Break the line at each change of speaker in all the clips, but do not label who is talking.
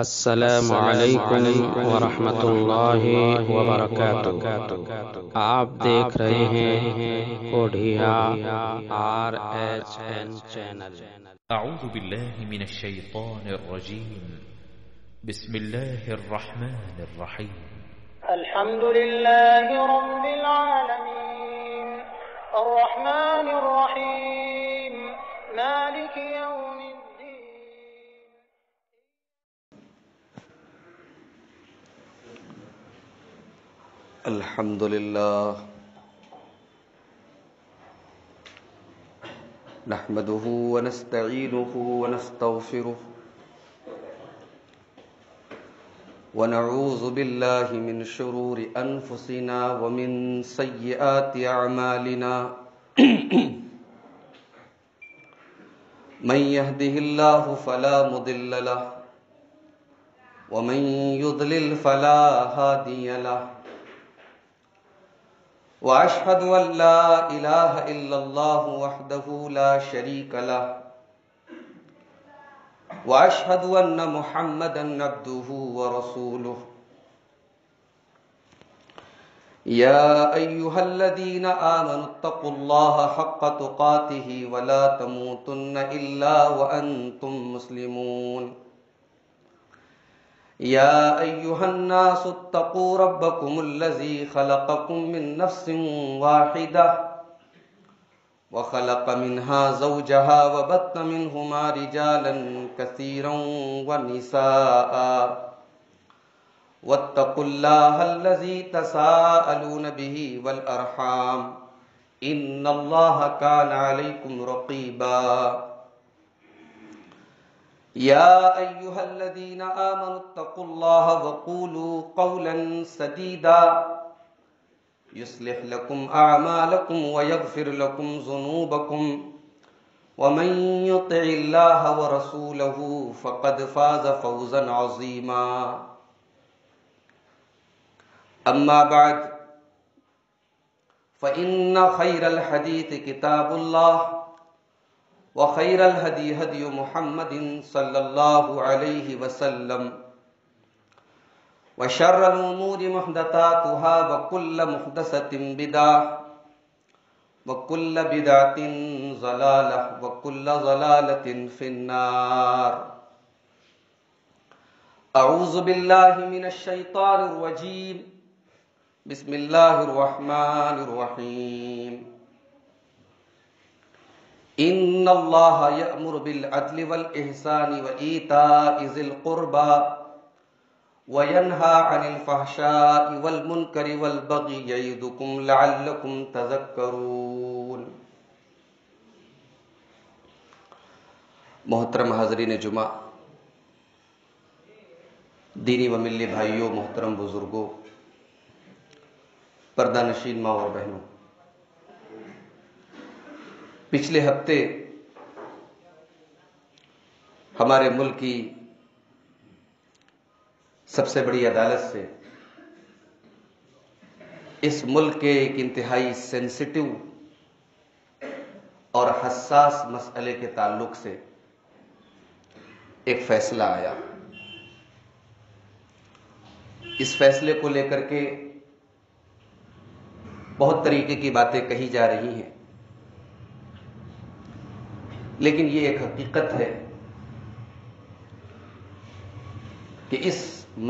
السلام علیکم ورحمۃ اللہ وبرکاتہ۔ آپ دیکھ رہے ہیں کوڈھیا RHN چینل۔
اعوذ باللہ من الشیطان الرجیم، بسم اللہ الرحمن الرحیم۔
الحمد للہ رب العالمین الرحمن الرحیم مالک یوم الدین۔
الحمد للہ نحمده ونستعینه ونستغفره ونعوذ باللہ من شرور انفسنا ومن سیئات اعمالنا من يهده الله فلا مضل له ومن يضلل فلا هادي له وأشهد أن لا إله إلا الله وحده لا شريك له وأشهد أن محمدا عبده ورسوله يا أيها الذين آمنوا اتقوا الله حق تقاته ولا تموتن إلا وأنتم مسلمون يا أيها الناس اتقوا ربكم الذي خلقكم من نفس واحدة وخلق منها زوجها وبث منهما رجالا كثيرا ونساء واتقوا الله الذي تساءلون به والأرحام إن الله كان عليكم رقيبا يا أيها الذين آمنوا اتقوا الله وقولوا قولا سديدا يصلح لكم أعمالكم ويغفر لكم ذنوبكم ومن يطع الله ورسوله فقد فاز فوزا عظيما أما بعد فإن خير الحديث كتاب الله وخير الهدي هدي محمد صلى الله عليه وسلم وشر الأمور محدثاتها وكل محدثة بدعة وكل بدعة ضلالة وكل ضلالة في النار۔ أعوذ بالله من الشيطان الرجيم، بسم الله الرحمن الرحيم۔ ان اللہ یأمر بالعدل والإحسان وإیتاء ذی القربى وینہی عن الفحشاء والمنکر والبغی یعظکم لعلکم تذکرون۔ محترم حاضرین جمعہ، دینی و ملی بھائیوں، محترم بزرگوں، پردہ نشین ماں اور بہنوں، پچھلے ہفتے ہمارے ملک کی سب سے بڑی عدالت سے اس ملک کے ایک انتہائی سینسٹیو اور حساس مسئلے کے تعلق سے ایک فیصلہ آیا۔ اس فیصلے کو لے کر کے بہت طریقے کی باتیں کہی جا رہی ہیں، لیکن یہ ایک حقیقت ہے کہ اس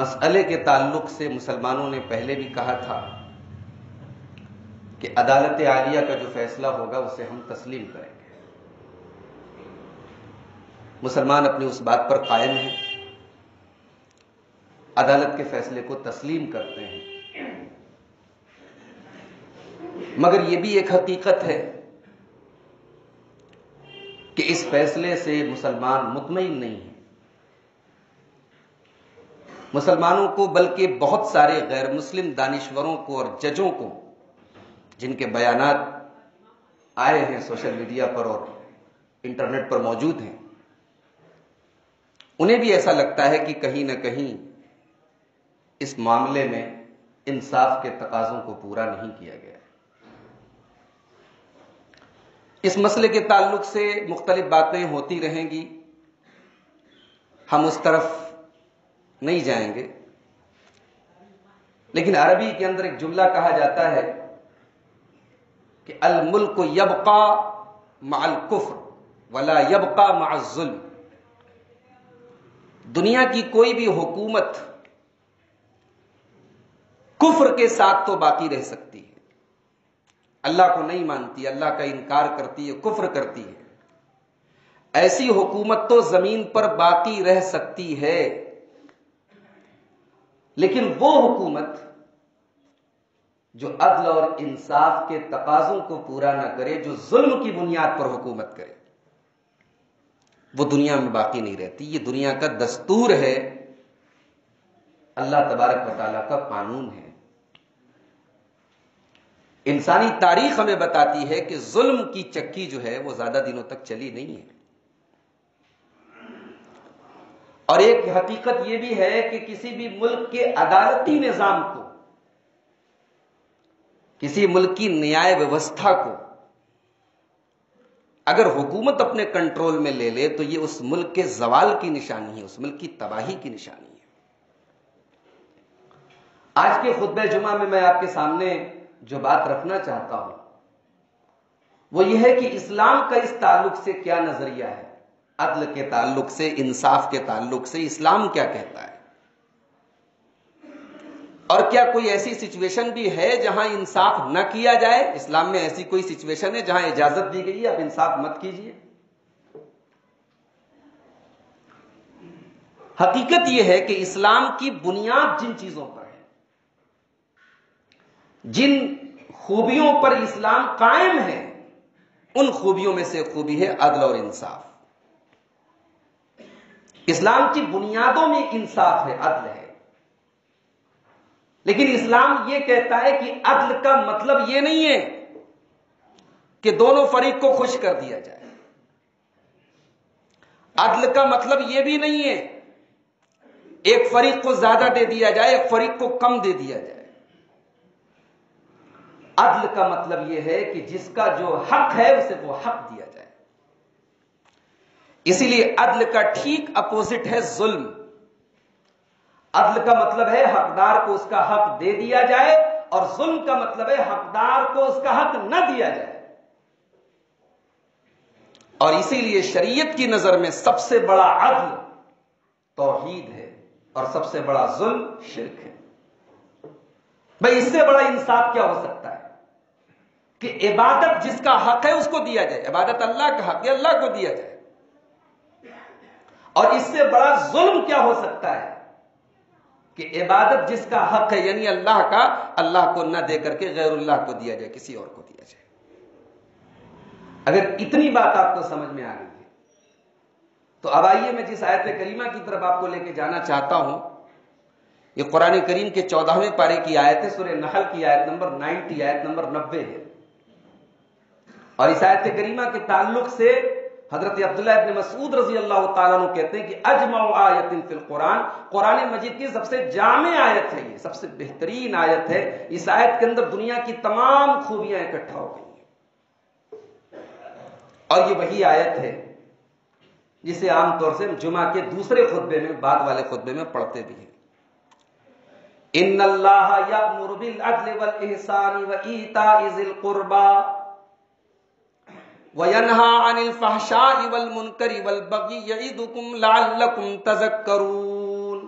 مسئلے کے تعلق سے مسلمانوں نے پہلے بھی کہا تھا کہ عدالت عالیہ کا جو فیصلہ ہوگا اسے ہم تسلیم کریں گے۔ مسلمان اپنی اس بات پر قائم ہیں، عدالت کے فیصلے کو تسلیم کرتے ہیں، مگر یہ بھی ایک حقیقت ہے کہ اس فیصلے سے مسلمان مطمئن نہیں ہیں۔ مسلمانوں کو بلکہ بہت سارے غیر مسلم دانشوروں کو اور ججوں کو، جن کے بیانات آئے ہیں سوشل میڈیا پر اور انٹرنیٹ پر موجود ہیں، انہیں بھی ایسا لگتا ہے کہ کہیں نہ کہیں اس معاملے میں انصاف کے تقاضوں کو پورا نہیں کیا گیا۔ اس مسئلے کے تعلق سے مختلف باتیں ہوتی رہیں گی، ہم اس طرف نہیں جائیں گے، لیکن عربی کے اندر ایک جملہ کہا جاتا ہے کہ الملک یبقا مع الکفر ولا یبقا مع الظلم. دنیا کی کوئی بھی حکومت کفر کے ساتھ تو باقی رہ سکتی ہے، اللہ کو نہیں مانتی، اللہ کا انکار کرتی ہے، کفر کرتی ہے، ایسی حکومت تو زمین پر باقی رہ سکتی ہے، لیکن وہ حکومت جو عدل اور انصاف کے تقاضوں کو پورا نہ کرے، جو ظلم کی بنیاد پر حکومت کرے، وہ دنیا میں باقی نہیں رہتی. یہ دنیا کا دستور ہے، اللہ تبارک و تعالیٰ کا قانون ہے. انسانی تاریخ ہمیں بتاتی ہے کہ ظلم کی چکی جو ہے وہ زیادہ دنوں تک چلی نہیں ہے. اور ایک حقیقت یہ بھی ہے کہ کسی بھی ملک کے عدالتی نظام کو، کسی ملک کی نیائے ویوستھا کو اگر حکومت اپنے کنٹرول میں لے لے تو یہ اس ملک کے زوال کی نشانی ہے، اس ملک کی تباہی کی نشانی ہے. آج کے خطبہ جمعہ میں آپ کے سامنے جو بات رکھنا چاہتا ہوں وہ یہ ہے کہ اسلام کا اس تعلق سے کیا نظریہ ہے، عدل کے تعلق سے، انصاف کے تعلق سے اسلام کیا کہتا ہے، اور کیا کوئی ایسی سچویشن بھی ہے جہاں انصاف نہ کیا جائے. اسلام میں ایسی کوئی سچویشن ہے جہاں اجازت دی گئی ہے اب انصاف مت کیجیے؟ حقیقت یہ ہے کہ اسلام کی بنیاد جن چیزوں پر ہے، جن خوبیوں پر اسلام قائم ہے، ان خوبیوں میں سے خوبی ہے عدل اور انصاف. اسلام کی بنیادوں میں انصاف ہے، عدل ہے. لیکن اسلام یہ کہتا ہے کہ عدل کا مطلب یہ نہیں ہے کہ دونوں فریق کو خوش کر دیا جائے. عدل کا مطلب یہ بھی نہیں ہے ایک فریق کو زیادہ دے دیا جائے، ایک فریق کو کم دے دیا جائے. عدل کا مطلب یہ ہے کہ جس کا جو حق ہے اسے وہ حق دیا جائے. اسی لیے عدل کا ٹھیک اپوزٹ ہے ظلم. عدل کا مطلب ہے حقدار کو اس کا حق دے دیا جائے، اور ظلم کا مطلب ہے حقدار کو اس کا حق نہ دیا جائے. اور اسی لیے شریعت کی نظر میں سب سے بڑا عدل توحید ہے اور سب سے بڑا ظلم شرک ہے. بھئی اس سے بڑا انصاف کیا ہو سکتا ہے کہ عبادت جس کا حق ہے اس کو دیا جائے، عبادت اللہ کا حق ہے، اللہ کو دیا جائے. اور اس سے بڑا ظلم کیا ہو سکتا ہے کہ عبادت جس کا حق ہے یعنی اللہ کا، اللہ کو نہ دے کر کے غیر اللہ کو دیا جائے، کسی اور کو دیا جائے. اگر اتنی بات آپ کو سمجھ میں آ گئی ہے تو اب آئیے میں جس آیت کریمہ کی طرف آپ کو لے کے جانا چاہتا ہوں، یہ قرآن کریم کے 14ویں پارے کی آیت ہے، سورہ نحل کی آیت نمبر 90، آیت نمبر 90 ہے. اور اس آیت کریمہ کے تعلق سے حضرت عبداللہ ابن مسعود رضی اللہ تعالیٰ عنہ کہتے ہیں کہ اجمع آیت فی القرآن، قرآن مجید کی سب سے جامع آیت ہے، یہ سب سے بہترین آیت ہے. اس آیت کے اندر دنیا کی تمام خوبیاں اکٹھا ہو گئی ہیں. اور یہ وہی آیت ہے جسے عام طور سے جمعہ کے دوسرے خطبے میں، بعد والے خطبے میں پڑھتے بھی ہیں. ان اللہ یأمر بالعدل والإحسان وإیتاء ذی القربى وَيَنْهَى عَنِ الْفَحْشَاءِ وَالْمُنْكَرِ وَالْبَغْيِ يَعِظُكُمْ لَعَلَّكُمْ تَذَكَّرُونَ.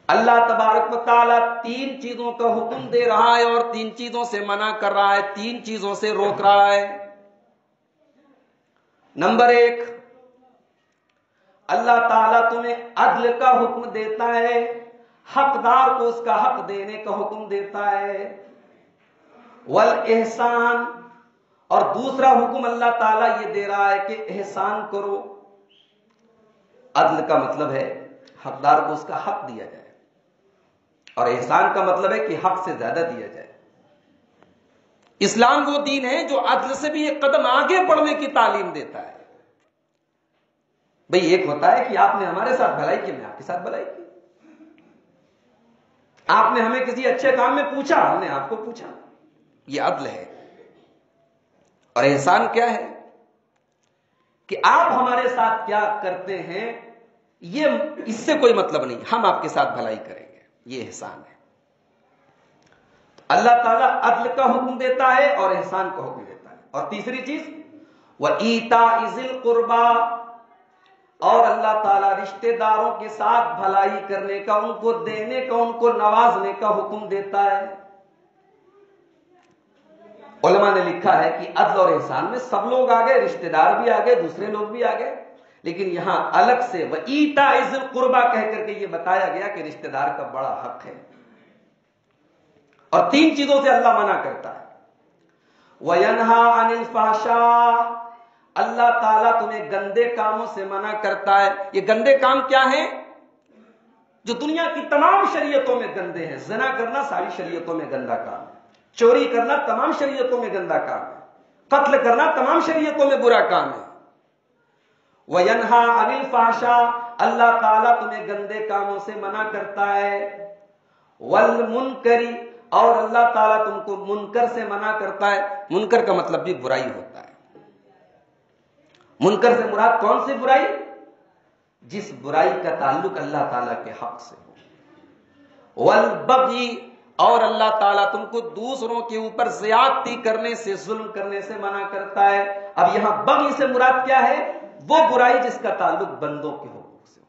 اللہ تبارک و تعالیٰ 3 چیزوں کا حکم دے رہا ہے اور 3 چیزوں سے منع کر رہا ہے، 3 چیزوں سے روک رہا ہے. نمبر 1، اللہ تعالیٰ تمہیں عدل کا حکم دیتا ہے، حقدار کو اس کا حق دینے کا حکم دیتا ہے. والاحسان، اور دوسرا حکم اللہ تعالیٰ یہ دے رہا ہے کہ احسان کرو. عدل کا مطلب ہے حقدار کو اس کا حق دیا جائے، اور احسان کا مطلب ہے کہ حق سے زیادہ دیا جائے. اسلام وہ دین ہے جو عدل سے بھی ایک قدم آگے بڑھنے کی تعلیم دیتا ہے. بھئی ایک ہوتا ہے کہ آپ نے ہمارے ساتھ بھلائی کی، میں آپ کے ساتھ بھلائی کی. آپ نے ہمیں کسی اچھے کام میں پوچھا، ہم نے آپ کو پوچھا. یہ عدل ہے. اور احسان کیا ہے کہ آپ ہمارے ساتھ کیا کرتے ہیں یہ اس سے کوئی مطلب نہیں، ہم آپ کے ساتھ بھلائی کریں گے، یہ احسان ہے۔ اللہ تعالیٰ عدل کا حکم دیتا ہے اور احسان کا حکم دیتا ہے۔ اور تیسری چیز وَإِيتَاءِ ذِي الْقُرْبَىٰ، اور اللہ تعالیٰ رشتہ داروں کے ساتھ بھلائی کرنے کا، ان کو دینے کا، ان کو نوازنے کا حکم دیتا ہے۔ علماء نے لکھا ہے کہ عدل اور احسان میں سب لوگ آ گئے، رشتہ دار بھی آ گئے، دوسرے لوگ بھی آ گئے، لیکن یہاں الگ سے وَإِيتَاءِ ذِي الْقُرْبَىٰ کہہ کر کے یہ بتایا گیا کہ رشتہ دار کا بڑا حق ہے۔ اور 3 چیزوں سے اللہ منع کرتا ہے۔ وَيَنْهَىٰ عَنِ الْفَحْشَاءِ، اللہ تعالیٰ تمہیں گندے کاموں سے منع کرتا ہے۔ یہ گندے کام کیا ہیں؟ جو دنیا کی تمام شریعتوں میں گندے ہیں۔ زنا کرنا ساری شریعتوں میں گندا کام ہے، چوری کرنا تمام شریعتوں میں گندا کام ہے، قتل کرنا تمام شریعتوں میں برا کام ہے۔ وَيَنْهَىٰ عَنِ الْفَحْشَاءِ، اللہ تعالیٰ تمہیں گندے کاموں سے منع کرتا ہے۔ وَالْمُنْكَرِ، اور اللہ تعالیٰ تم کو منکر سے منع کرتا ہے۔ منکر کا مطلب بھی برائی ہوتا ہے۔ منکر سے مراد کون سی برائی؟ جس برائی کا تعلق اللہ تعالیٰ کے حق سے ہو۔ والبغی، اور اللہ تعالیٰ تم کو دوسروں کے اوپر زیادتی کرنے سے، ظلم کرنے سے منع کرتا ہے۔ اب یہاں بغی سے مراد کیا ہے؟ وہ برائی جس کا تعلق بندوں کے حقوق سے ہو،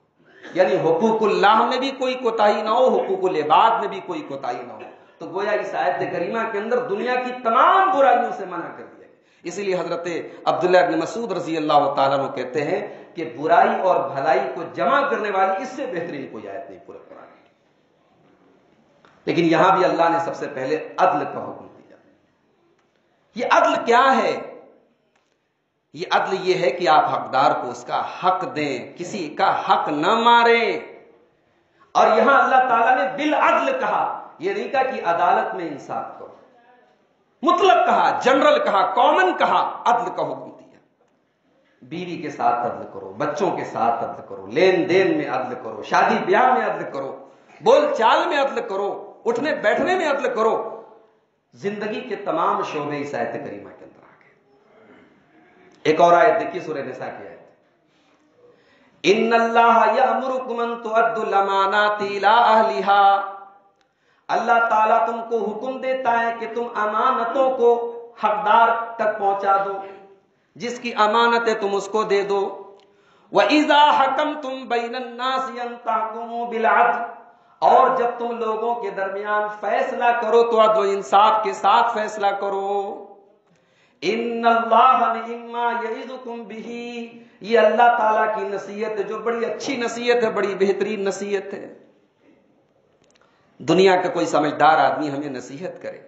یعنی حقوق اللہ میں بھی کوئی کوتاہی نہ ہو، حقوق العباد میں بھی کوئی کوتاہی نہ ہو۔ تو گویا اس آیت کریمہ کے اندر دنیا کی تمام برائیوں سے منع کر دیا گیا۔ اسی لیے حضرت عبداللہ ابن مسعود رضی اللہ تعالیٰ عنہ کہتے ہیں کہ برائی اور بھلائی کو جمع کرنے والی اس سے بہترین کوئی آیت نہیں پورے قرآن کی۔ لیکن یہاں بھی اللہ نے سب سے پہلے عدل کا حکم دیا۔ یہ عدل کیا ہے؟ یہ عدل یہ ہے کہ آپ حقدار کو اس کا حق دیں، کسی کا حق نہ ماریں۔ اور یہاں اللہ تعالیٰ نے بالعدل کہا، یہ نہیں کہا کہ عدالت میں انصاف کرو، مطلق کہا، جنرل کہا، کامن کہا، عدل کا حکم دیا۔ بیوی کے ساتھ عدل کرو، بچوں کے ساتھ عدل کرو، لین دین میں عدل کرو، شادی بیاہ میں عدل کرو، بول چال میں عدل کرو، اٹھنے بیٹھنے میں عدل کرو۔ زندگی کے تمام شعبے اس آیت کریمہ کے اندر آ گئے۔ ایک اور آیت دیکھیے، سورہ نساء کی آیت، ان اللہ یأمرکم ان تؤدوا الامانات الی اہلھا، اللہ تعالیٰ تم کو حکم دیتا ہے کہ تم امانتوں کو حقدار تک پہنچا دو، جس کی امانت ہے تم اس کو دے دو۔ وَإِذَا حَكَمْتُمْ بَيْنَ النَّاسِ أَن تَحْكُمُوا بِالْعَدْلِ، اور جب تم لوگوں کے درمیان فیصلہ کرو تو عدل و انصاف کے ساتھ فیصلہ کرو۔ ان اللہ نعما یعظکم بہ، یہ اللہ تعالیٰ کی نصیحت ہے جو بڑی اچھی نصیحت ہے، بڑی بہترین نصیحت ہے۔ دنیا کا کوئی سمجھدار آدمی ہمیں نصیحت کرے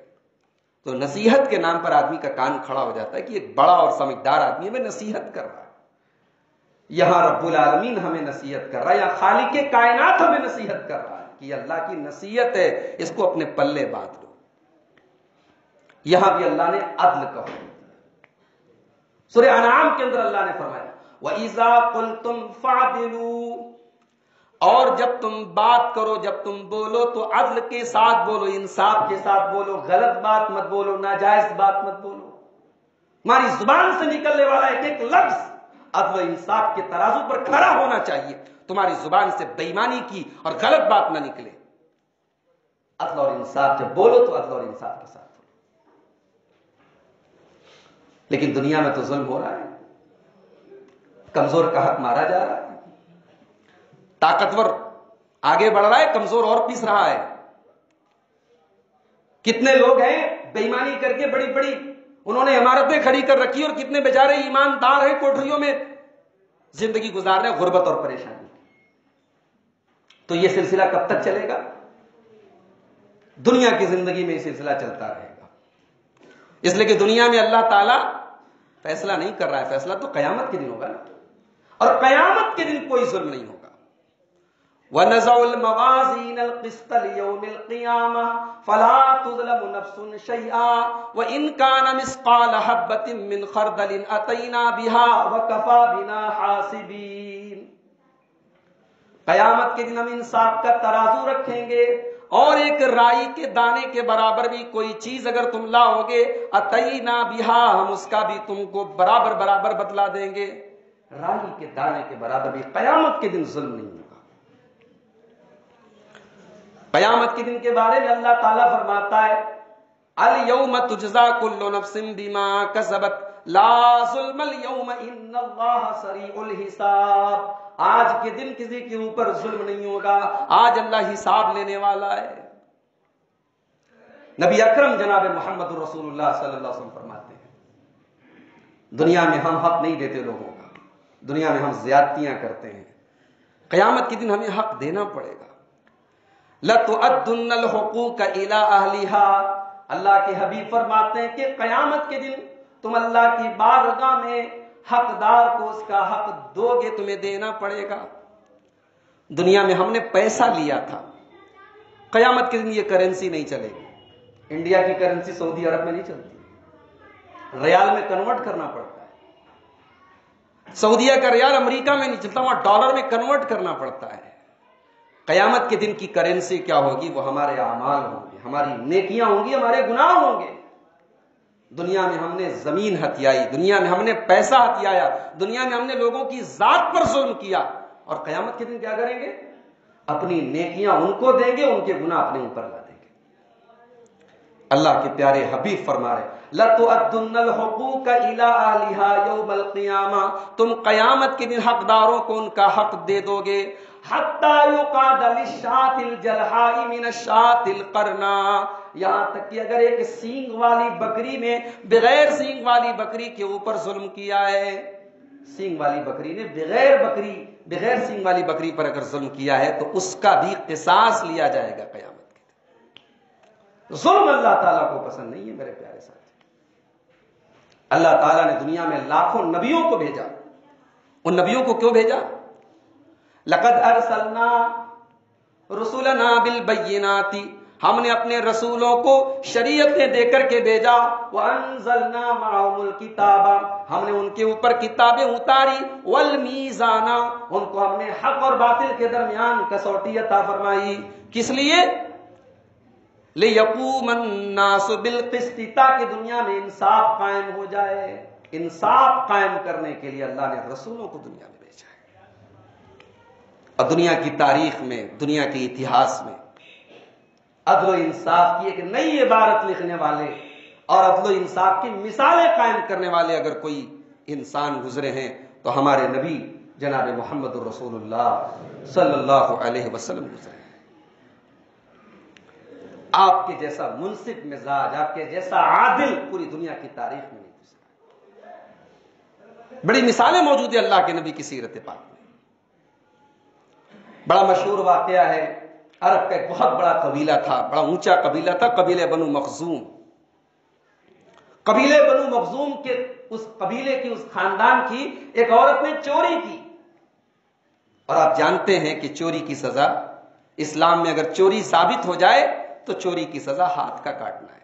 تو نصیحت کے نام پر آدمی کا کان کھڑا ہو جاتا ہے کہ ایک بڑا اور سمجھدار آدمی ہمیں نصیحت کر رہا ہے۔ یہاں رب العالمین ہمیں نصیحت کر رہا ہے، یہاں خالق کائنات ہمیں نصیحت کر رہا ہے کہ یہ اللہ کی نصیحت ہے، اس کو اپنے پلے باندھ لو۔ یہاں بھی اللہ نے عدل کا حکم دیا۔ سورہ انعام کے اندر اللہ نے فرمایا وَإِذَا قُلْتُمْ فَعْدِلُوا، اور جب تم بات کرو، جب تم بولو تو عدل کے ساتھ بولو، انصاف کے ساتھ بولو، غلط بات مت بولو، ناجائز بات مت بولو۔ ہماری زبان سے نکلنے والا ایک ایک لفظ عدل و انصاف کے ترازو پر کھڑا ہونا چاہیے۔ تمہاری زبان سے بے ایمانی کی اور غلط بات نہ نکلے۔ عدل اور انصاف جب بولو تو عدل اور انصاف کے ساتھ بولو۔ لیکن دنیا میں تو ظلم ہو رہا ہے، کمزور کا حق مارا جا رہا ہے، طاقتور آگے بڑھ رہا ہے، کمزور اور پیس رہا ہے۔ کتنے لوگ ہیں بے ایمانی کر کے بڑی بڑی انہوں نے عمارتیں کھڑی کر رکھی، اور کتنے بیچارے ایماندار ہیں کوٹھریوں میں زندگی گزار رہے ہیں غربت اور پریشانی۔ تو یہ سلسلہ کب تک چلے گا؟ دنیا کی زندگی میں یہ سلسلہ چلتا رہے گا۔ اس لیے کہ دنیا میں اللہ تعالیٰ فیصلہ نہیں کر رہا ہے، فیصلہ تو قیامت کے دن ہوگا نا، اور قیامت کے دن کوئی ظلم نہیں ہوگا۔ وَنَزَعُ الْمَوَازِينَ الْقِسْطَ لِيَوْمِ الْقِيَامَةِ فَلَا تُظْلَمُ نَفْسٌ شَيْئًا وَإِنْ كَانَ مِثْقَالَ حَبَّةٍ مِّنْ خَرْدَلٍ أَتَيْنَا بِهَا وَكَفَىٰ بِنَا حَاسِبِينَ۔ قیامت کے دن ہم انصاف کا ترازو رکھیں گے، اور ایک رائی کے دانے کے برابر بھی کوئی چیز اگر تم لاؤ گے، اتینا بہا، ہم اس کا بھی تم کو برابر برابر بدلا دیں گے۔ رائی کے دانے کے برابر بھی قیامت کے دن ظلم نہیں ہوگا. قیامت کے دن کے بارے میں اللہ تعالیٰ فرماتا ہے الیوم تجزا کل نفس بما کسبت لا ظلم اليوم ان اللہ سریع الحساب. آج کے دن کسی کے اوپر ظلم نہیں ہوگا، آج اللہ حساب لینے والا ہے. نبی اکرم جناب محمد رسول اللہ صلی اللہ علیہ وسلم فرماتے ہیں دنیا میں ہم حق نہیں دیتے لوگوں کا، دنیا میں ہم زیادتیاں کرتے ہیں، قیامت کے دن ہمیں حق دینا پڑے گا. لَتُؤَدُّنَّ الْحُقُوقَ إِلَىٰ أَهْلِهَا. اللہ کے حبیب فرماتے ہیں کہ قیامت کے دن تم اللہ کی بارگاہ میں حقدار کو اس کا حق دو گے، تمہیں دینا پڑے گا. دنیا میں ہم نے پیسہ لیا تھا، قیامت کے دن یہ کرنسی نہیں چلے گی. انڈیا کی کرنسی سعودی عرب میں نہیں چلتی، ریال میں کنورٹ کرنا پڑتا ہے. سعودیہ کا ریال امریکہ میں نہیں چلتا، وہاں ڈالر میں کنورٹ کرنا پڑتا ہے. قیامت کے دن کی کرنسی کیا ہوگی؟ وہ ہمارے اعمال ہوں گے، ہماری نیکیاں ہوں گی، ہمارے گناہ ہوں گے. دنیا میں ہم نے زمین ہتھیائی، دنیا میں ہم نے پیسہ ہتھیایا، دنیا میں ہم نے لوگوں کی ذات پر ظلم کیا، اور قیامت کے دن کیا کریں گے؟ اپنی نیکیاں ان کو دیں گے، ان کے گناہ اپنے اوپر لا دیں گے. اللہ کے پیارے حبیب فرما رہے لَتُؤَدُّنَّ الْحُقُوقَ إِلَىٰ أَهْلِهَا يَوْمَ الْقِيَامَةِ. تم قیامت کے دن حقداروں کو ان کا حق دے دو گے. حَتَّى يُقَادَ لِلشَّاةِ الْجَلْحَاءِ مِنَ الشَّاةِ الْقَرْنَاءِ. یہاں تک کہ اگر ایک سینگ والی بکری نے بغیر سینگ والی بکری کے اوپر ظلم کیا ہے، سینگ والی بکری نے بغیر سینگ والی بکری پر اگر ظلم کیا ہے تو اس کا بھی قصاص لیا جائے گا قیامت کے دن. ظلم اللہ تعالیٰ کو پسند نہیں ہے میرے پیارے ساتھی. اللہ تعالیٰ نے دنیا میں لاکھوں نبیوں کو بھیجا. ان نبیوں کو کیوں بھیجا؟ لقد ارسلنا رسولنا بالبینات. ہم نے اپنے رسولوں کو شریعتیں دے کر کے بھیجا. وانزلنا معهم الکتاب. ہم نے ان کے اوپر کتابیں اتاری. والمیزان. ان کو ہم نے حق اور باطل کے درمیان کسوٹی عطا فرمائی. کس لیے؟ لِيَقُومَ النَّاسُ بِالْقِسْطِ. تاکہ دنیا میں انصاف قائم ہو جائے. انصاف قائم کرنے کے لیے اللہ نے رسولوں کو دنیا میں بھیجا ہے. اور دنیا کی تاریخ میں، دنیا کے اتہاس میں عدل و انصاف کی ایک نئی عبارت لکھنے والے اور عدل و انصاف کی مثالیں قائم کرنے والے اگر کوئی انسان گزرے ہیں تو ہمارے نبی جناب محمد رسول اللہ صلی اللہ علیہ وسلم گزرے ہیں. آپ کے جیسا منصف مزاج، آپ کے جیسا عادل پوری دنیا کی تاریخ میں نہیں گزرا. بڑی مثالیں موجود ہیں اللہ کے نبی کی سیرت پاک میں. بڑا مشہور واقعہ ہے، عرب کا ایک بہت بڑا قبیلہ تھا، بڑا اونچا قبیلہ تھا، قبیلہ بنو مخزوم. قبیلہ بنو مخزوم کے اس قبیلے کی، اس خاندان کی ایک عورت نے چوری کی. اور آپ جانتے ہیں کہ چوری کی سزا اسلام میں اگر چوری ثابت ہو جائے تو چوری کی سزا ہاتھ کا کاٹنا ہے.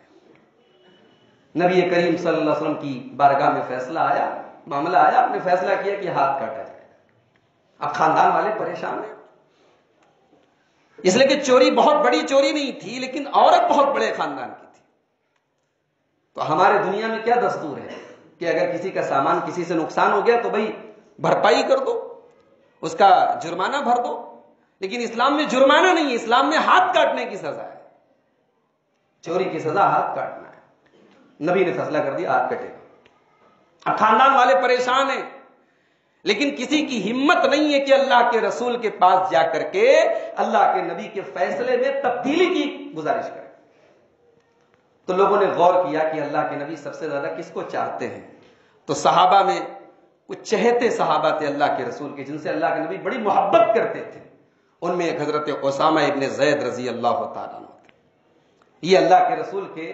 نبی کریم صلی اللہ علیہ وسلم کی بارگاہ میں فیصلہ آیا، معاملہ آیا، آپ نے فیصلہ کیا کہ ہاتھ کاٹا جائے. اب خاندان والے پریشان ہیں، اس لیے کہ چوری بہت بڑی چوری نہیں تھی، لیکن عورت بہت بڑے خاندان کی تھی. تو ہمارے دنیا میں کیا دستور ہے کہ اگر کسی کا سامان کسی سے نقصان ہو گیا تو بھائی بھرپائی کر دو، اس کا جرمانہ بھر دو. لیکن اسلام میں جرمانہ نہیں ہے، اسلام میں ہاتھ کاٹنے کی سزا ہے. چوری کی سزا ہاتھ کاٹنا ہے. نبی نے فیصلہ کر دیا ہاتھ کٹے گا. اب خاندان والے پریشان ہیں، لیکن کسی کی ہمت نہیں ہے کہ اللہ کے رسول کے پاس جا کر کے اللہ کے نبی کے فیصلے میں تبدیلی کی گزارش کرے. تو لوگوں نے غور کیا کہ اللہ کے نبی سب سے زیادہ کس کو چاہتے ہیں. تو صحابہ میں کچھ چہتے صحابہ تھے اللہ کے رسول کے، جن سے اللہ کے نبی بڑی محبت کرتے تھے. ان میں ایک حضرت اسامہ ابن زید رضی اللہ تعالیٰ عنہ. یہ اللہ کے رسول کے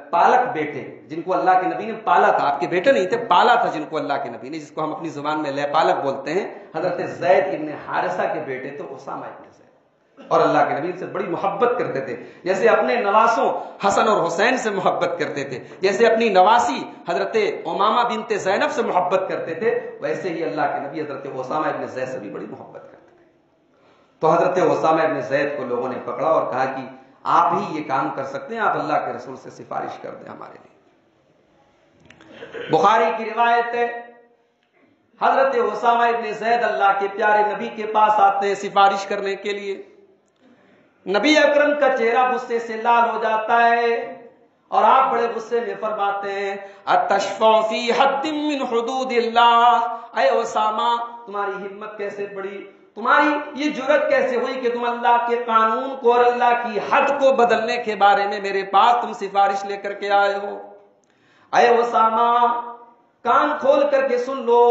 پالک بیٹے، جن کو اللہ کے نبی نے پالا تھا. آپ کے بیٹے نہیں تھے، پالا تھا جن کو اللہ کے نبی نے، جس کو ہم اپنی زبان میں لے پالک بولتے ہیں. حضرت زید ابن حارثہ کے بیٹے تو اسامہ ابن زید. اور اللہ کے نبی سے بڑی محبت کرتے تھے، جیسے اپنے نواسوں حسن اور حسین سے محبت کرتے تھے، جیسے اپنی نواسی حضرت امامہ بنت زینب سے محبت کرتے تھے، ویسے ہی اللہ کے نبی حضرت اسامہ ابن زید سے بھی بڑی محبت کرتے تھے. تو حضرت اسامہ ابن زید کو لوگوں نے پکڑا اور کہا کہ آپ ہی یہ کام کر سکتے ہیں، آپ اللہ کے رسول سے سفارش کر دیں ہمارے لیے. بخاری کی روایت ہے، حضرت اسامہ ابن زید اللہ کے پیارے نبی کے پاس آتے ہیں سفارش کرنے کے لیے. نبی اکرم کا چہرہ غصے سے لال ہو جاتا ہے اور آپ بڑے غصے میں فرماتے ہیں اتشفع فی حد من حدود اللہ. اے اسامہ تمہاری ہمت کیسے بڑی، تمہاری یہ جرأت کیسے ہوئی کہ تم اللہ کے قانون کو اور اللہ کی حد کو بدلنے کے بارے میں میرے پاس تم سفارش لے کر کے آئے ہو. اے اسامہ کان کھول کر کے سن لو،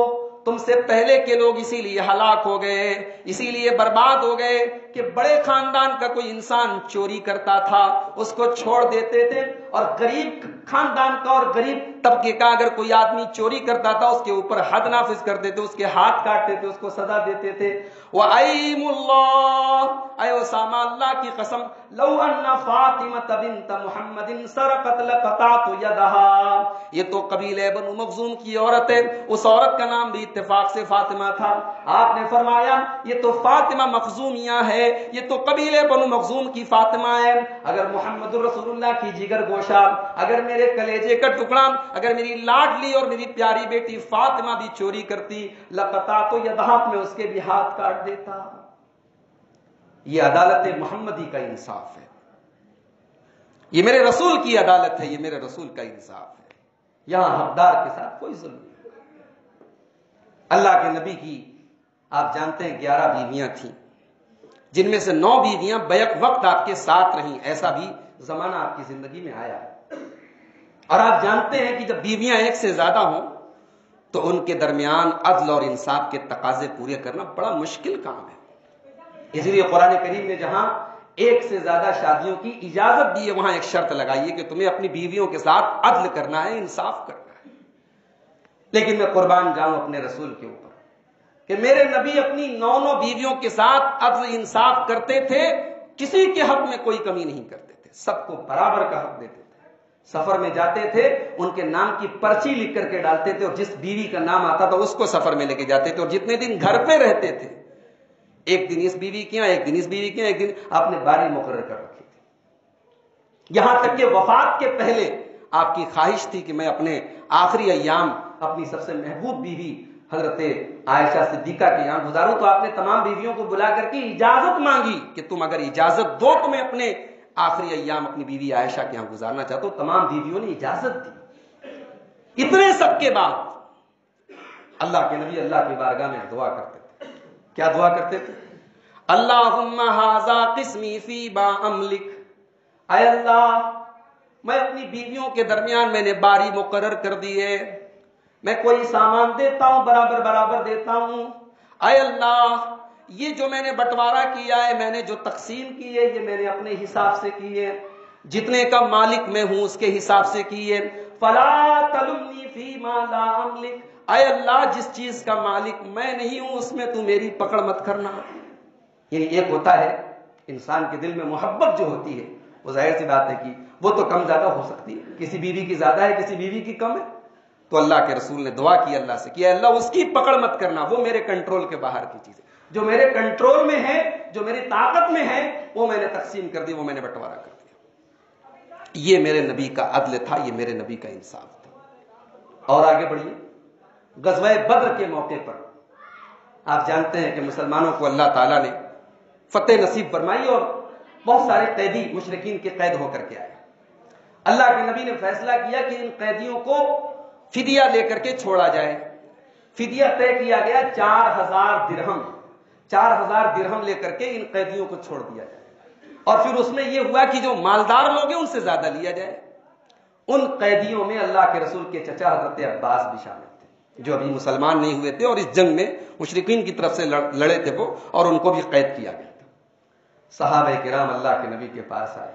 تم سے پہلے کے لوگ اسی لیے ہلاک ہو گئے، اسی لیے برباد ہو گئے کہ بڑے خاندان کا کوئی انسان چوری کرتا تھا اس کو چھوڑ دیتے تھے، اور غریب خاندان کا اور غریب طبقے کا اگر کوئی آدمی چوری کرتا تھا اس کے اوپر حد نافذ کرتے تھے، اس کے ہاتھ کاٹتے تھے، اس کو سزا دیتے تھے. وَأَيْمُ اللَّهِ اے اسامہ اللہ کی قسم لو ان فاطمہ بنت محمد سرقت لقطعت يدها. یہ تو قبیلہ بنو مخزوم کی عورت ہے، اس عورت کا نام بھی اتفاق سے فاطمہ تھا. آپ نے فرمایا یہ تو فاطمہ مخزومیہ ہے، یہ تو قبیلہ بنو مخزوم کی فاطمہ ہے. اگر محمد رسول اللہ کی جگر گوشہ، اگر میرے کلیجے کا ٹکڑا، اگر میری لاڈلی اور میری پیاری بیٹی فاطمہ بھی چوری کرتی لقطعت يدها، میں اس کے بھی ہاتھ کاٹ دیتا. یہ عدالت محمدی کا انصاف ہے، یہ میرے رسول کی عدالت ہے، یہ میرے رسول کا انصاف ہے. یہاں حقدار کے ساتھ کوئی ظلم نہیں. اللہ کے نبی کی آپ جانتے ہیں 11 بیویاں تھیں، جن میں سے 9 بیویاں بیک وقت آپ کے ساتھ رہیں. ایسا بھی زمانہ آپ کی زندگی میں آیا. اور آپ جانتے ہیں کہ جب بیویاں ایک سے زیادہ ہوں تو ان کے درمیان عدل اور انصاف کے تقاضے پورے کرنا بڑا مشکل کام ہے. اسی لیے قرآن کریم نے جہاں ایک سے زیادہ شادیوں کی اجازت دی ہے وہاں ایک شرط لگائی ہے کہ تمہیں اپنی بیویوں کے ساتھ عدل کرنا ہے، انصاف کرنا ہے. لیکن میں قربان جاؤں اپنے رسول کے اوپر کہ میرے نبی اپنی 9 بیویوں کے ساتھ عدل انصاف کرتے تھے، کسی کے حق میں کوئی کمی نہیں کرتے تھے، سب کو برابر کا حق دیتے تھے. سفر میں جاتے تھے ان کے نام کی پرچی لکھ کر کے ڈالتے تھے، اور جس بیوی کا نام آتا تھا اس کو سفر میں لے کے جاتے تھے. اور جتنے دن گھر پہ رہتے تھے، ایک دن اس بیوی کی، ایک دن اس بیوی کی، ایک دن آپ نے باری مقرر کر رکھی تھی. یہاں تک کہ وفات کے پہلے آپ کی خواہش تھی کہ میں اپنے آخری ایام اپنی سب سے محبوب بیوی حضرت عائشہ صدیقہ کے یہاں گزاروں. تو آپ نے تمام بیویوں کو بلا کر کے اجازت مانگی کہ تم اگر اجازت دو تو میں اپنے آخری ایام اپنی بیوی عائشہ کے یہاں گزارنا چاہتا ہوں. تمام بیویوں نے اجازت دی. اتنے سب کے بعد اللہ کے نبی اللہ کی بارگاہ میں دعا کرتے تھے. کیا دعا کرتے تھے؟ اللہم ھذا قسمی فی ما املک. اے اللہ میں اپنی بیویوں کے درمیان میں نے باری مقرر کر دی ہے، میں کوئی سامان دیتا ہوں برابر برابر دیتا ہوں. اے اللہ یہ جو میں نے بٹوارا کیا ہے، میں نے جو تقسیم کی ہے، یہ میں نے اپنے حساب سے کی ہے، جتنے کا مالک میں ہوں اس کے حساب سے کی ہے. فلا تلمنی فی ما لا املک. اے اللہ جس چیز کا مالک میں نہیں ہوں اس میں تو میری پکڑ مت کرنا. یعنی ایک ہوتا ہے انسان کے دل میں محبت جو ہوتی ہے، وہ ظاہر سی بات ہے کہ وہ تو کم زیادہ ہو سکتی ہے، کسی بیوی کی زیادہ ہے کسی بیوی کی کم ہے. تو اللہ کے رسول نے دعا کی اللہ سے کہ اللہ اس کی پکڑ مت کرنا، وہ میرے کنٹرول کے باہر کی چیز ہے. جو میرے کنٹرول میں ہے، جو میری طاقت میں ہے، وہ میں نے تقسیم کر دی، وہ میں نے بٹوارا کر دیا. یہ میرے نبی کا عدل تھا، یہ میرے نبی کا انصاف تھا. اور آگے بڑھیے. غزوہ بدر کے موقع پر آپ جانتے ہیں کہ مسلمانوں کو اللہ تعالیٰ نے فتح نصیب فرمائی اور بہت سارے قیدی مشرکین کے قید ہو کر کے آئے. اللہ کے نبی نے فیصلہ کیا کہ ان قیدیوں کو فدیہ لے کر کے چھوڑا جائے. فدیہ طے کیا گیا 4000 درہم. 4000 درہم لے کر کے ان قیدیوں کو چھوڑ دیا جائے. اور پھر اس میں یہ ہوا کہ جو مالدار لوگ ہیں ان سے زیادہ لیا جائے. ان قیدیوں میں اللہ کے رسول کے چچا حضرت عباس بھی شامل تھے، جو ابھی مسلمان نہیں ہوئے تھے اور اس جنگ میں مشرکین کی طرف سے لڑے تھے وہ، اور ان کو بھی قید کیا گیا تھا. صحابہ کرام اللہ کے نبی کے پاس آئے.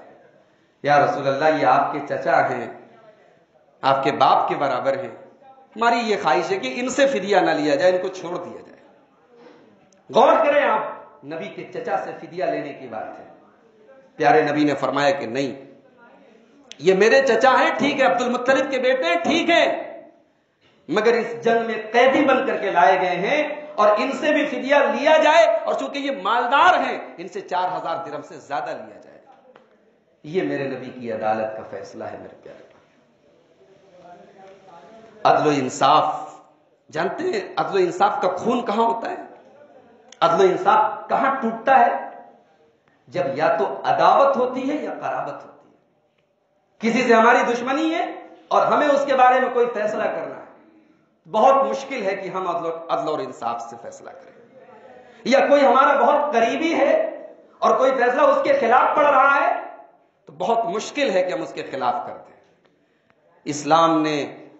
یا رسول اللہ یہ آپ کے چچا ہیں، آپ کے باپ کے برابر ہیں، ہماری یہ خواہش ہے کہ ان سے فدیہ نہ لیا جائے، ان کو چھوڑ دیا جائے. غور کریں آپ، نبی کے چچا سے فدیہ لینے کی بات ہے. پیارے نبی نے فرمایا کہ نہیں، یہ میرے چچا ہیں، ٹھیک ہے، عبد المطلب کے بیٹے ہیں، ٹھیک ہے، مگر اس جنگ میں قیدی بن کر کے لائے گئے ہیں اور ان سے بھی فدیہ لیا جائے، اور چونکہ یہ مالدار ہیں ان سے 4000 درہم سے زیادہ لیا جائے. یہ میرے نبی کی عدالت کا فیصلہ ہے. میرے پیارے عدل و انصاف جانتے ہیں عدل و انصاف کا خون کہاں ہوتا ہے؟ عدل و انصاف کہاں ٹوٹتا ہے؟ جب یا تو عداوت ہوتی ہے یا قرابت ہوتی ہے. کسی سے ہماری دشمنی ہے اور ہمیں اس کے بارے میں کوئی فیصلہ کرنا ہے. بہت مشکل ہے کہ ہم عدل اور انصاف سے فیصلہ کریں. یا کوئی ہمارا بہت قریبی ہے اور کوئی فیصلہ اس کے خلاف پڑ رہا ہے تو بہت مشکل ہے کہ ہم اس کے خلاف کر دیں. اسلام نے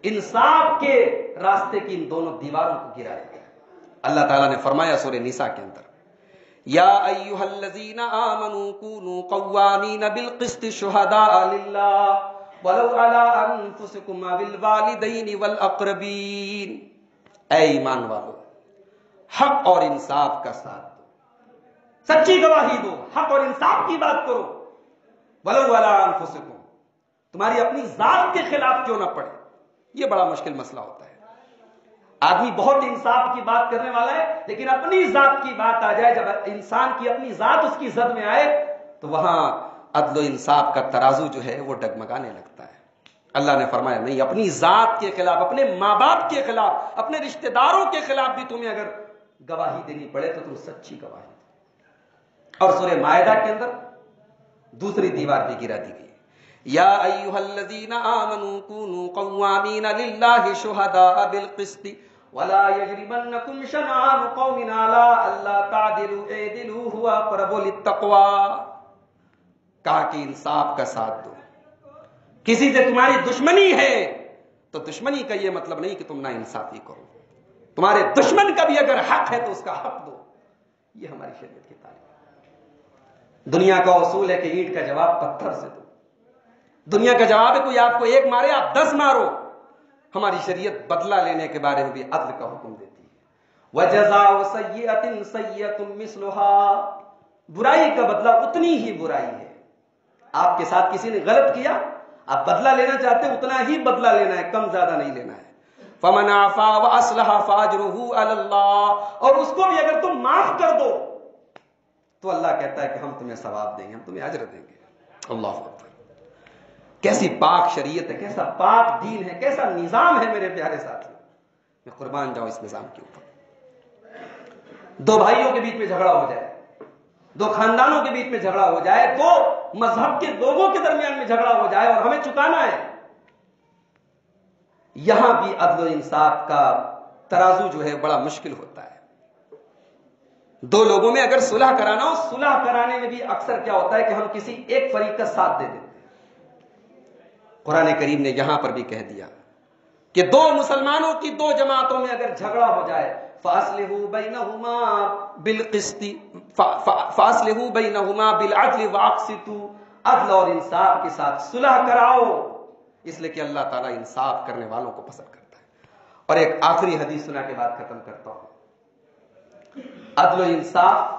انصاف کے راستے کی ان دونوں دیواروں کو گرا دیا. اللہ تعالیٰ نے فرمایا سورہ نساء کے اندر، یا ایھا الذین آمنوا کونوا قوامین بالقسط شہداء للہ ولو علی انفسکم بالوالدین والاقربین. اے ایمان والو، حق اور انصاف کا ساتھ دو، سچی گواہی دو، حق اور انصاف کی بات کرو. ولو علی انفسکم، تمہاری اپنی ذات کے خلاف کیوں نہ پڑے. یہ بڑا مشکل مسئلہ ہوتا ہے. آدمی بہت انصاف کی بات کرنے والا ہے لیکن اپنی ذات کی بات آ جائے، جب انسان کی اپنی ذات اس کی زد میں آئے تو وہاں عدل و انصاف کا ترازو جو ہے وہ ڈگمگانے لگتا ہے. اللہ نے فرمایا نہیں، اپنی ذات کے خلاف، اپنے ماں باپ کے خلاف، اپنے رشتہ داروں کے خلاف بھی تمہیں اگر گواہی دینی پڑے تو تم سچی گواہی دو. اور سورہ مائدہ کے اندر دوسری دیوار بھی گرا دی گئی، یا ایھا الذین آمنوا کونوا قوامین للہ شہداء بالقسط ولا یجرمنکم شنآن قوم علی الا تعدلوا اعدلوا هو اقرب للتقوی. کہا کہ انصاف کا ساتھ دو. کسی سے تمہاری دشمنی ہے تو دشمنی کا یہ مطلب نہیں کہ تم نا انصافی کرو. تمہارے دشمن کا بھی اگر حق ہے تو اس کا حق دو. یہ ہماری شریعت کی تعلیم ہے. دنیا کا اصول ہے کہ اینٹ کا جواب پتھر سے دو. دنیا کا جواب ہے کوئی آپ کو ایک مارے آپ 10 مارو. ہماری شریعت بدلہ لینے کے بارے میں بھی عدل کا حکم دیتی ہے. وَجَزَاءُ سَيِّئَةٍ سَيِّئَةٌ مِثْلُهَا. برائی کا بدلہ اتنی ہی برائی ہے. آپ کے ساتھ کسی نے غلط کیا، آپ بدلہ لینا چاہتے ہیں اتنا ہی بدلہ لینا ہے، کم زیادہ نہیں لینا ہے. فَمَنْ عَفَا وَأَصْلَحَ فَأَجْرُهُ عَلَى اللَّهِ. اور اس کو بھی اگر تم معاف کر دو تو اللہ کہتا ہے کہ ہم تمہیں ثواب دیں گے، ہم تمہیں اجر دیں گے. اللہ اکبر. کیسی پاک شریعت ہے، کیسا پاک دین ہے، کیسا نظام ہے میرے پیارے ساتھیوں. میں قربان جاؤں اس نظام کے اوپر. دو بھائیوں کے بیچ میں جھگڑا ہو جائے، دو خاندانوں کے بیچ میں جھگڑا ہو جائے، دو مذہب کے لوگوں کے درمیان میں جھگڑا ہو جائے اور ہمیں چکانا ہے. یہاں بھی عدل و انصاف کا ترازو جو ہے بڑا مشکل ہوتا ہے. دو لوگوں میں اگر صلح کرانا ہو، صلح کرانے میں بھی اکثر کیا ہوتا ہے کہ ہم کسی ایک فریق کا ساتھ دے دیتے. قرآن کریم نے یہاں پر بھی کہہ دیا کہ دو مسلمانوں کی دو جماعتوں میں اگر جھگڑا ہو جائے فَأَصْلِحُوا بَيْنَهُمَا بِالْقِسْطِ فَأَصْلِحُوا بَيْنَهُمَا بِالْعَدْلِ وَأَقْسِطُوا. عدل اور انصاف کے ساتھ صلح کراؤ، اس لیے کہ اللہ تعالیٰ انصاف کرنے والوں کو پسند کرتا ہے. اور ایک آخری حدیث سنا کے بعد ختم کرتا ہوں. عدل و انصاف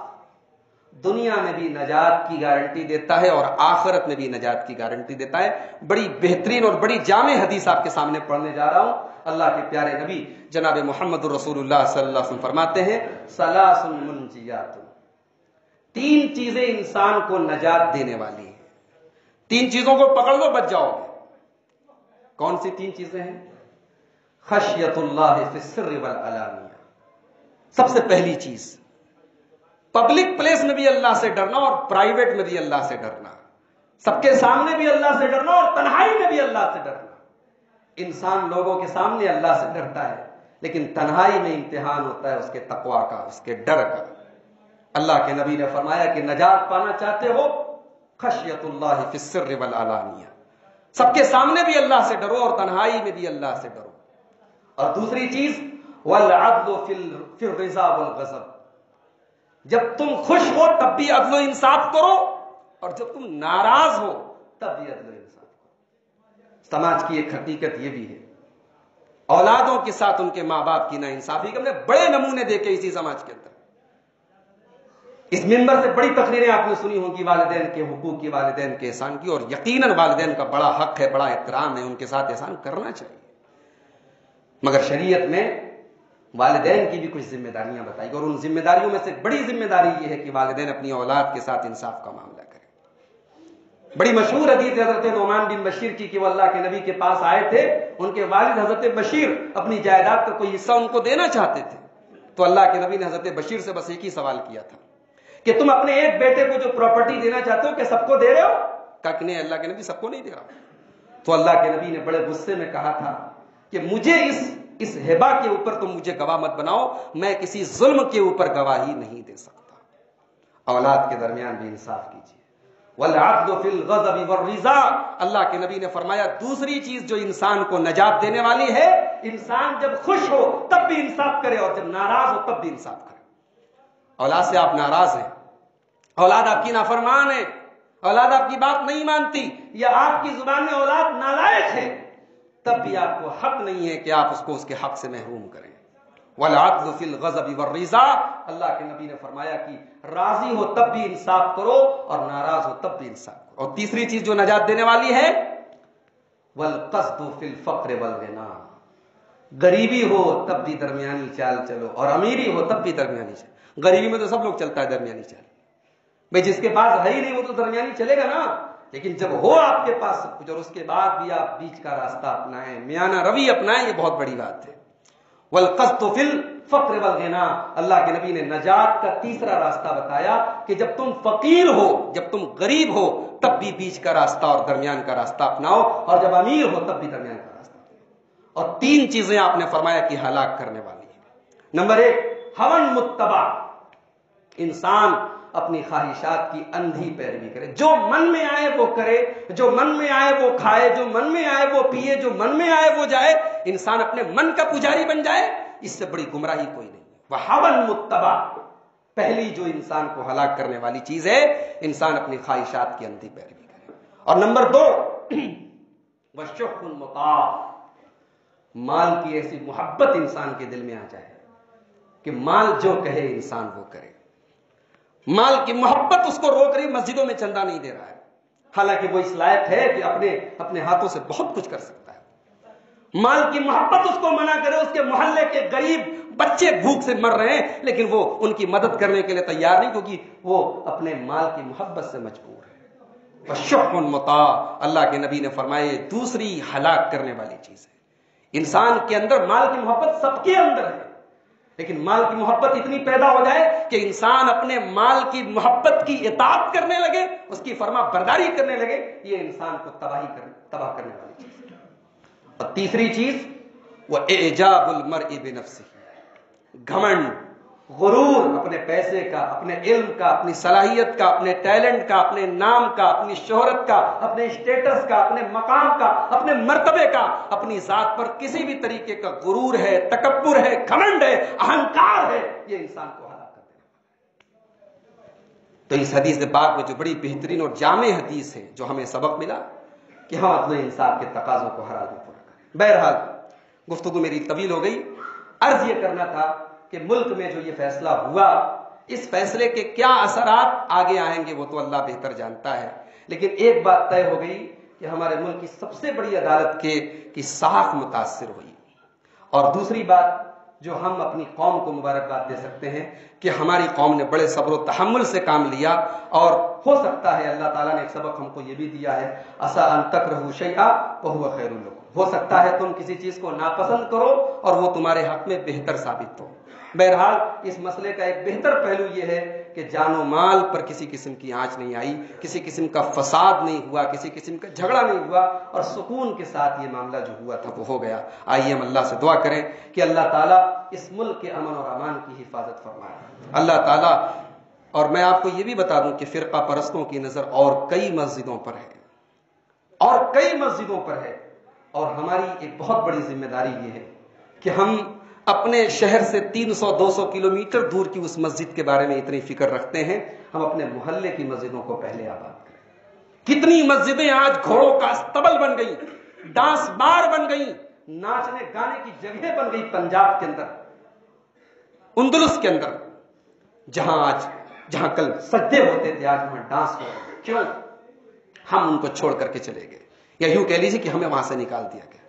دنیا میں بھی نجات کی گارنٹی دیتا ہے اور آخرت میں بھی نجات کی گارنٹی دیتا ہے. بڑی بہترین اور بڑی جامع حدیث آپ کے سامنے پڑھنے جا رہا ہوں. اللہ کے پیارے نبی جناب محمد رسول اللہ صلی اللہ علیہ وسلم فرماتے ہیں ثلاث منجیات. 3 چیزیں انسان کو نجات دینے والی ہیں. 3 چیزوں کو پکڑ لو بچ جاؤ گے. کون سی 3 چیزیں ہیں؟ خشیت اللہ فی السر والعلانیہ. سب سے پہلی چیز پبلک پلیس میں بھی اللہ سے ڈرنا اور پرائیویٹ میں بھی اللہ سے ڈرنا. سب کے سامنے بھی اللہ سے ڈرنا اور تنہائی میں بھی اللہ سے ڈرنا. انسان لوگوں کے سامنے اللہ سے ڈرتا ہے لیکن تنہائی میں امتحان ہوتا ہے اس کے تقویٰ کا، اس کے ڈر کا. اللہ کے نبی نے فرمایا کہ نجات پانا چاہتے ہو خشیت اللہ فی السر والعلانیہ. سب کے سامنے بھی اللہ سے ڈرو اور تنہائی میں بھی اللہ سے ڈرو. اور دوسری چیز والعدل فی الرضا والغضب. جب تم خوش ہو تب بھی عدل و انصاف کرو اور جب تم ناراض ہو تب بھی عدل و انصاف کرو. سماج کی ایک حقیقت یہ بھی ہے، اولادوں کے ساتھ ان کے ماں باپ کی ناانصافی کے ہم نے بڑے نمونے دیکھے اسی سماج کے اندر. اس منبر سے بڑی تقریریں آپ نے سنی ہوں گی والدین کے حقوق کی، والدین کے احسان کی، اور یقیناً والدین کا بڑا حق ہے، بڑا احترام ہے، ان کے ساتھ احسان کرنا چاہیے. مگر شریعت میں والدین کی بھی کچھ ذمہ داریاں بتائی گئی اور ان ذمہ داریوں میں سے بڑی ذمہ داری یہ ہے کہ والدین اپنی اولاد کے ساتھ انصاف کا معاملہ کریں. بڑی مشہور حدیث حضرت نعمان بن بشیر کی کہ وہ اللہ کے نبی کے پاس آئے تھے، ان کے والد حضرت بشیر اپنی جائیداد کا کوئی حصہ ان کو دینا چاہتے تھے، تو اللہ کے نبی نے حضرت بشیر سے بس ایک ہی سوال کیا تھا کہ تم اپنے ایک بیٹے کو جو پراپرٹی دینا چاہتے ہو کہ سب کو دے رہے ہو؟ کہا کہ نہیں اللہ کے نبی سب کو نہیں دے رہا. تو اللہ کے نبی نے بڑے غصے میں کہا تھا کہ مجھے اس ہبہ کے اوپر تم مجھے گواہ مت بناؤ، میں کسی ظلم کے اوپر گواہی نہیں دے سکتا. اولاد کے درمیان بھی انصاف کیجیے. والعدل فی الغضب والرضا، اللہ کے نبی نے فرمایا دوسری چیز جو انسان کو نجات دینے والی ہے، انسان جب خوش ہو تب بھی انصاف کرے اور جب ناراض ہو تب بھی انصاف کرے. اولاد سے آپ ناراض ہیں، اولاد آپ کی نافرمان ہے، اولاد آپ کی بات نہیں مانتی، یا آپ کی زبان میں اولاد نالائق ہے، تب بھی آپ کو حق نہیں ہے کہ آپ اس کو اس کے حق سے محروم کریں. والعدل فی الغضب والرضا، اللہ کے نبی نے فرمایا کہ راضی ہو تب بھی انصاف کرو اور ناراض ہو تب بھی انصاف کرو. اور تیسری چیز جو نجات دینے والی ہے، والقصد فی الفقر والغنا، غریبی ہو تب بھی درمیانی چال چلو اور امیری ہو تب بھی درمیانی چال. غریبی میں تو سب لوگ چلتا ہے درمیانی چال، بھائی جس کے پاس ہے ہی نہیں وہ تو درمیانی چلے گا نا، لیکن جب ہو آپ کے پاس سب کچھ اور اس کے بعد بھی آپ بیچ کا راستہ اپنائیں، میانہ روی اپنائیں، یہ بہت بڑی بات ہے. والقصد فی الفقر والغنا، اللہ کے نبی نے نجات کا تیسرا راستہ بتایا کہ جب تم فقیر ہو، جب تم غریب ہو تب بھی بیچ کا راستہ اور درمیان کا راستہ اپناؤ، اور جب امیر ہو تب بھی درمیان کا راستہ اپناؤ. اور تین چیزیں آپ نے فرمایا کہ ہلاک کرنے والی ہیں. نمبر ایک، ہون متبع، انسان اپنی خواہشات کی اندھی پیروی کرے، جو من میں آئے وہ کرے، جو من میں آئے وہ کھائے، جو من میں آئے وہ پیے، جو من میں آئے وہ جائے، انسان اپنے من کا پجاری بن جائے، اس سے بڑی گمراہی کوئی نہیں. وَحَوًا مُتَّبَعٍ، پہلی جو انسان کو ہلاک کرنے والی چیز ہے، انسان اپنی خواہشات کی اندھی پیروی کرے. اور نمبر دو، وَشُحٌّ مُطَاعٌ، مال کی ایسی محبت انسان کے دل میں آ جائے کہ مال جو کہے انسان وہ کرے. مال کی محبت اس کو روک رہی، مسجدوں میں چندہ نہیں دے رہا ہے، حالانکہ وہ اس لائق ہے کہ اپنے ہاتھوں سے بہت کچھ کر سکتا ہے. مال کی محبت اس کو منع کرے، اس کے محلے کے غریب بچے بھوک سے مر رہے ہیں لیکن وہ ان کی مدد کرنے کے لیے تیار نہیں، کیونکہ وہ اپنے مال کی محبت سے مجبور ہے. وَشُحٌّ مُطَاعٌ، اللہ کے نبی نے فرمایا دوسری ہلاک کرنے والی چیز ہے. انسان کے اندر مال کی محبت سب کے اندر ہے، لیکن مال کی محبت اتنی پیدا ہو جائے کہ انسان اپنے مال کی محبت کی اطاعت کرنے لگے، اس کی فرما برداری کرنے لگے، یہ انسان کو تباہ کرنے والی چیز ہے. اور تیسری چیز، وہ اعجاب المرء بنفسہ، گھمنڈ، غرور، اپنے پیسے کا، اپنے علم کا، اپنی صلاحیت کا، اپنے ٹیلنٹ کا، اپنے نام کا، اپنی شہرت کا، اپنے اسٹیٹس کا، اپنے مقام کا، اپنے مرتبے کا، اپنی ذات پر کسی بھی طریقے کا غرور ہے، تکبر ہے، گھمنڈ ہے، اہنکار ہے، یہ انسان کو ہلاک کر دینے والا ہے. تو اس حدیث پاک میں جو بڑی بہترین اور جامع حدیث ہے، جو ہمیں سبق ملا کہ ہم عدل و انصاف کے تقاضوں کو ہر آدمی پورا کریں. بہرحال گفتگو میری طویل ہو گئی. عرض یہ کرنا تھا کہ ملک میں جو یہ فیصلہ ہوا، اس فیصلے کے کیا اثرات آگے آئیں گے وہ تو اللہ بہتر جانتا ہے، لیکن ایک بات طے ہو گئی کہ ہمارے ملک کی سب سے بڑی عدالت کی ساکھ متاثر ہوئی. اور دوسری بات جو ہم اپنی قوم کو مبارکباد دے سکتے ہیں کہ ہماری قوم نے بڑے صبر و تحمل سے کام لیا، اور ہو سکتا ہے اللہ تعالیٰ نے ایک سبق ہم کو یہ بھی دیا ہے، عسیٰ ان تکرہوا شیئا وہو خیر لکم، ہو سکتا ہے تم کسی چیز کو ناپسند کرو اور وہ تمہارے حق میں بہتر ثابت ہو. بہرحال اس مسئلے کا ایک بہتر پہلو یہ ہے کہ جان و مال پر کسی قسم کی آنچ نہیں آئی، کسی قسم کا فساد نہیں ہوا، کسی قسم کا جھگڑا نہیں ہوا، اور سکون کے ساتھ یہ معاملہ جو ہوا تھا وہ ہو گیا. آئیے ہم اللہ سے دعا کریں کہ اللہ تعالیٰ اس ملک کے امن اور امان کی حفاظت فرمائے. اللہ تعالیٰ، اور میں آپ کو یہ بھی بتا دوں کہ فرقہ پرستوں کی نظر اور کئی مسجدوں پر ہے، اور کئی مسجدوں پر ہے، اور ہماری ایک بہت بڑی ذمہ داری یہ ہے کہ ہم اپنے شہر سے 300-200 کلومیٹر دور کی اس مسجد کے بارے میں اتنی فکر رکھتے ہیں، ہم اپنے محلے کی مسجدوں کو پہلے آباد کریں. کتنی مسجدیں آج گھوڑوں کا استبل بن گئی، ڈانس بار بن گئی، ناچنے گانے کی جگہ بن گئی. پنجاب کے اندر، اندلس کے اندر، جہاں کل سجدے ہوتے تھے آج وہاں ڈانس ہو رہا ہے. کیوں؟ ہم ان کو چھوڑ کر کے چلے گئے، یا یوں کہہ لیجیے کہ ہمیں وہاں سے نکال دیا گیا.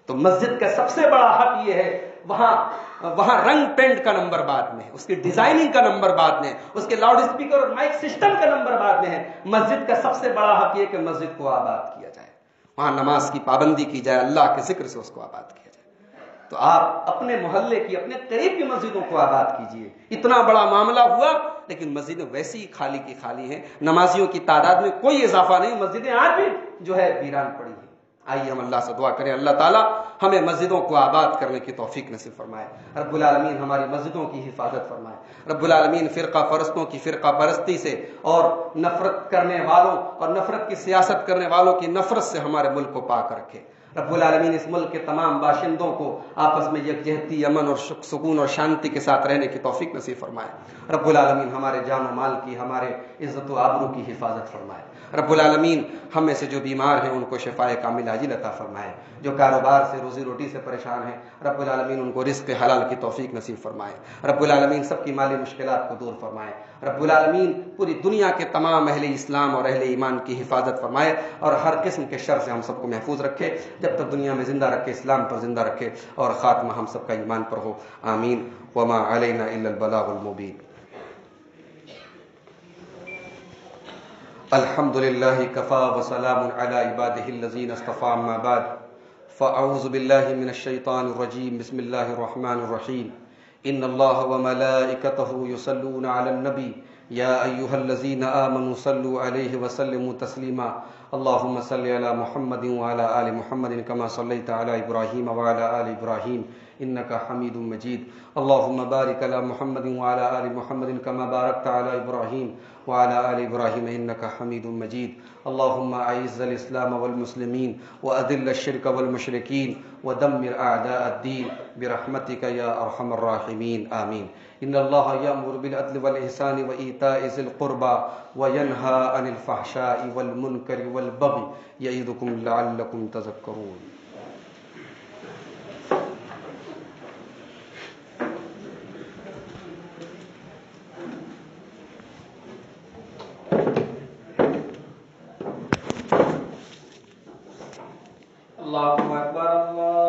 تو مسجد کا سب سے بڑا حق یہ ہے، وہاں رنگ پینٹ کا نمبر بعد میں ہے، اس کی ڈیزائننگ کا نمبر بعد میں ہے، اس کے لاؤڈ اسپیکر اور مائک سسٹم کا نمبر بعد میں ہے۔ مسجد کا سب سے بڑا حق یہ کہ مسجد کو آباد کیا جائے، وہاں نماز کی پابندی کی جائے، اللہ کے ذکر سے اس کو آباد کیا جائے۔ تو آپ اپنے محلے کی، اپنے قریب کی مسجدوں کو آباد کیجئے۔ اتنا بڑا معاملہ ہوا لیکن مسجدیں ویسی ہی خالی کی خالی ہیں، نمازیوں کی تعداد میں کوئی اضافہ نہیں، مسجدیں آج بھی جو ہے ویران پڑی ہیں۔ آئیے ہم اللہ سے دعا کریں، اللہ تعالیٰ ہمیں مسجدوں کو آباد کرنے کی توفیق نصیب فرمائے۔ رب العالمین ہماری مسجدوں کی حفاظت فرمائے۔ رب العالمین فرقہ پرستوں کی فرقہ پرستی سے اور نفرت کرنے والوں اور نفرت کی سیاست کرنے والوں کی نفرت سے ہمارے ملک کو پاک رکھے۔ رب العالمین اس ملک کے تمام باشندوں کو آپس میں یکجہتی، امن اور سکون اور شانتی کے ساتھ رہنے کی توفیق نصیب فرمائے۔ رب العالمین ہمارے جان و مال کی، ہمارے عزت و آبرو کی حفاظت فرمائے۔ رب العالمین ہم میں سے جو بیمار ہیں ان کو شفائے کامل عاجل عطا فرمائے، جو کاروبار سے، روزی روٹی سے پریشان ہیں رب العالمین ان کو رزق حلال کی توفیق نصیب فرمائے۔ رب العالمین سب کی مالی مشکلات کو دور فرمائے۔ رب العالمین پوری دنیا کے تمام اہل اسلام اور اہل ایمان کی حفاظت فرمائے اور ہر قسم کے شر سے ہم سب کو محفوظ رکھے، جب تک دنیا میں زندہ رکھے، اسلام پر زندہ رکھے اور خاتمہ ہم سب کا ایمان پر ہو، آمین۔ وما علینا الا البلاغ المبین۔ الحمد للہ کفا وسلام علی عبادہ الذین اصطفى، اما بعد فاعوذ باللہ من الشیطان الرجیم، بسم اللہ الرحمن الرحیم۔ ان اللہ وملائکتہ یصلون علی النبی یا ایھا الذین آمنوا صلوا علیہ وسلموا تسلیما۔ اللهم صل علی محمد وعلى آل محمد كما صليت على ابراہیم وعلى آل ابراہیم انك حمید مجید۔ اللهم بارک علی محمد وعلى آل محمد كما بارکت علی ابراہیم وعلى آل ابراہیم انك حمید مجید۔ اللهم اعز الاسلام والمسلمین واذل الشرک والمشرکین ودمر اعداء الدین برحمتک یا ارحم الراحمین، آمین۔ ان اللہ یأمر بالعدل والإحسان وإیتاء ذی القربى وینہی عن الفحشاء والمنکر والبغی یعظکم لعلکم تذکرون۔ اللہ اکبر، اللہ